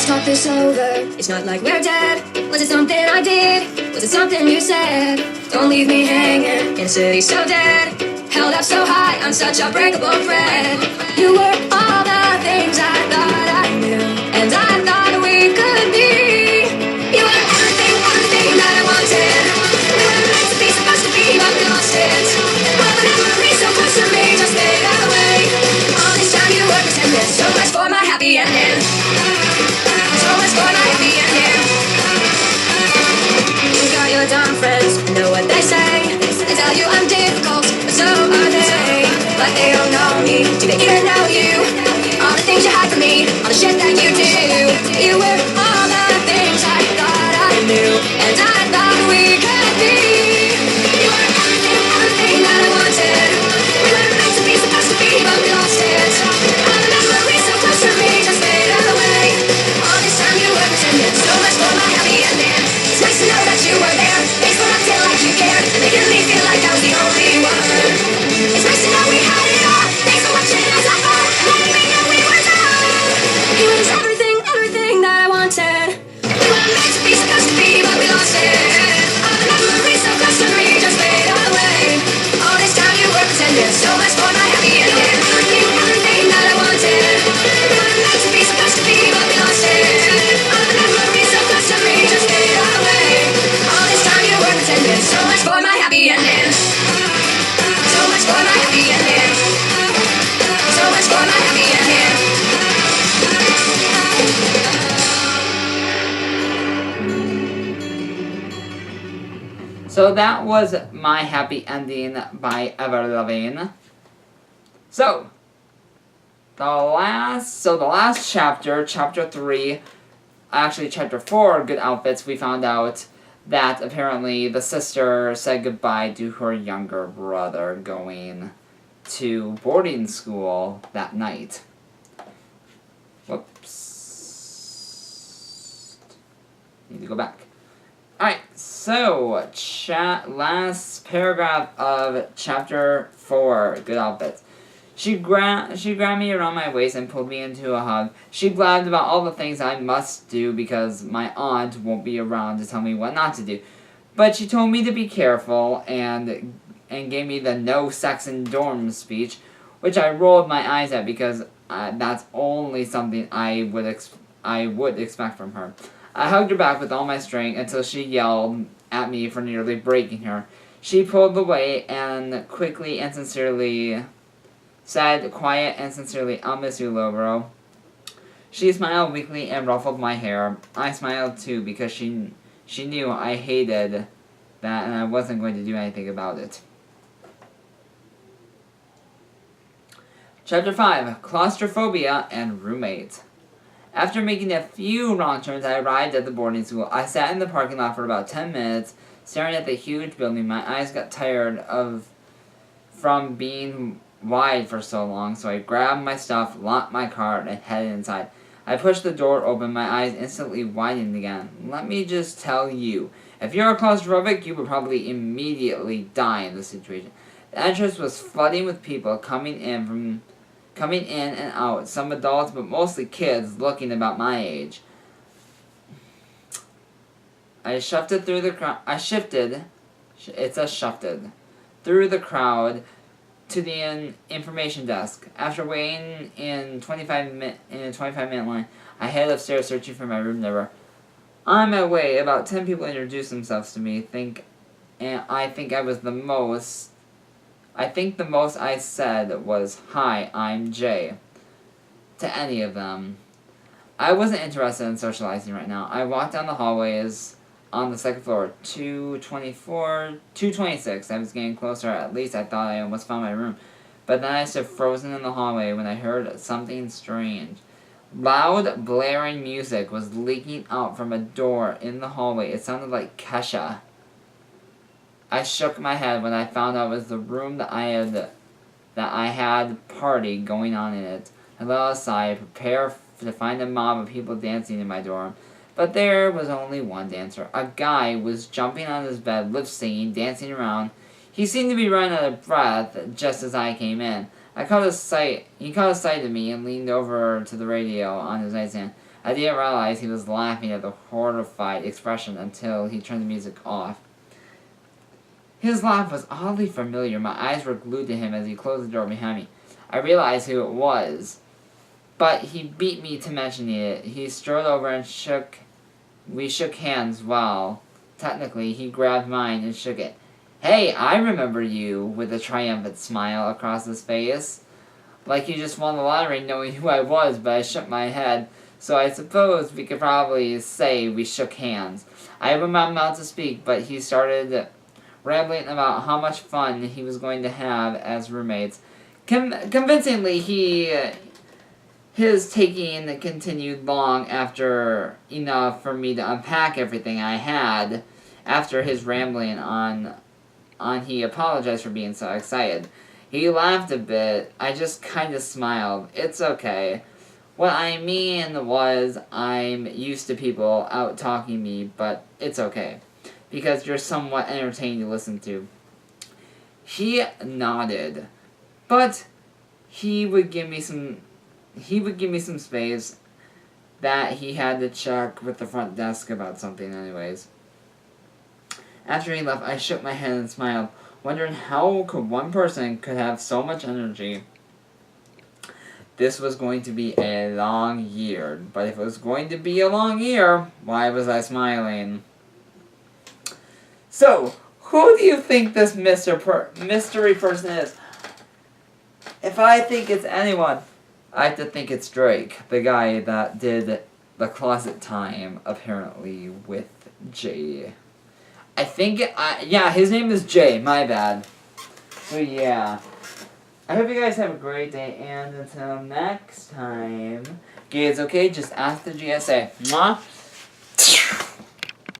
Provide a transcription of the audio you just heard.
let's talk this over. It's not like we're dead. Was it something I did? Was it something you said? Don't leave me hanging in a city so dead. Held up so high on such a breakable thread. You were all the things I thought I knew, and I thought we could be. You were everything, everything that I wanted. We were meant to be, supposed to be, but we lost it. All the memories so close to me just fade away. All this time you were pretending. So much for my happy ending. So much for my happy ending. You got your dumb friends, I know what they say. They tell you I'm difficult, but so are they. But they don't know me, do they even know you? All the things you hide from me, all the shit that you do. You were all the things I thought I knew, and I thought we could be. You were everything, everything that I wanted. We were meant to be, supposed to be, but we lost it. All the memories so close to me just fade away. All this time you were pretending. So much for my happy ending. It's nice to know that you were there. Thanks for acting like you cared, making me feel like I was the only one. It's nice to know we had it all. Thanks for watching us suffer, letting me know we were done. You was everything, everything that I wanted. We were meant to be, supposed to be, but we lost it. All the memories so close to me just fade away. All this time you were pretending. So much for my happy ending. Everything, everything that I wanted. We were meant to be, supposed to be, but we lost it. All the memories so close to me just fade away. All this time you were pretending. So much for my happy ending. So much for my happy ending. So much for my happy ending. So that was My Happy Ending by Ever Loving. So the last chapter, chapter 3, actually chapter 4, Good Outfits, we found out that apparently the sister said goodbye to her younger brother going to boarding school that night. Whoops. Need to go back. Alright, so last paragraph of chapter 4, Good Outfits. She grabbed me around my waist and pulled me into a hug. She blabbed about all the things I must do because my aunt won't be around to tell me what not to do. But she told me to be careful and gave me the no sex in dorms speech, which I rolled my eyes at because that's only something I would expect from her. I hugged her back with all my strength until she yelled at me for nearly breaking her. She pulled away and quickly and sincerely said, quiet and sincerely, I'll miss you, Lobro. She smiled weakly and ruffled my hair. I smiled too because she knew I hated that and I wasn't going to do anything about it. Chapter 5, Claustrophobia and Roommate. After making a few wrong turns, I arrived at the boarding school. I sat in the parking lot for about 10 minutes, staring at the huge building. My eyes got tired from being wide for so long, so I grabbed my stuff, locked my car, and headed inside. I pushed the door open, my eyes instantly widened again. Let me just tell you, if you're a claustrophobic, you would probably immediately die in this situation. The entrance was flooding with people coming in and out, some adults, but mostly kids looking about my age. I shifted through the crowd. Through the crowd to the information desk. After waiting in a 25-minute line, I headed upstairs searching for my room number. On my way, about 10 people introduced themselves to me. I think the most I said was, "Hi, I'm Jay," to any of them. I wasn't interested in socializing right now. I walked down the hallways on the second floor, 224, 226. I was getting closer. At least I thought I almost found my room. But then I stood frozen in the hallway when I heard something strange. Loud, blaring music was leaking out from a door in the hallway. It sounded like Kesha. I shook my head when I found out it was the room that I had party going on in it. I let out a sigh, prepare to find a mob of people dancing in my dorm. But there was only one dancer. A guy was jumping on his bed, lip-syncing, dancing around. He seemed to be running out of breath just as I came in. He caught a sight of me and leaned over to the radio on his nightstand. I didn't realize he was laughing at the horrified expression until he turned the music off. His laugh was oddly familiar. My eyes were glued to him as he closed the door behind me. I realized who it was, but he beat me to mentioning it. He strode over and we shook hands while, technically, he grabbed mine and shook it. "Hey, I remember you," with a triumphant smile across his face. Like he just won the lottery knowing who I was, but I shook my head, so I suppose we could probably say we shook hands. I opened my mouth to speak, but he started rambling about how much fun he was going to have as roommates. Convincingly, his taking continued long after enough for me to unpack everything I had. After his rambling on, he apologized for being so excited. He laughed a bit. I just kind of smiled. It's okay. What I mean was, I'm used to people out-talking me, but it's okay, because you're somewhat entertaining to listen to. He nodded, but he would give me some space that he had to check with the front desk about something anyways. After he left, I shook my head and smiled, wondering how one person could have so much energy. This was going to be a long year, but if it was going to be a long year, why was I smiling? So, who do you think this mystery person is? If I think it's anyone, I have to think it's Drake, the guy that did the closet time, apparently, with Jay. I think, yeah, his name is Jay, my bad. So, yeah. I hope you guys have a great day, and until next time, kids, okay, just ask the GSA. Mwah.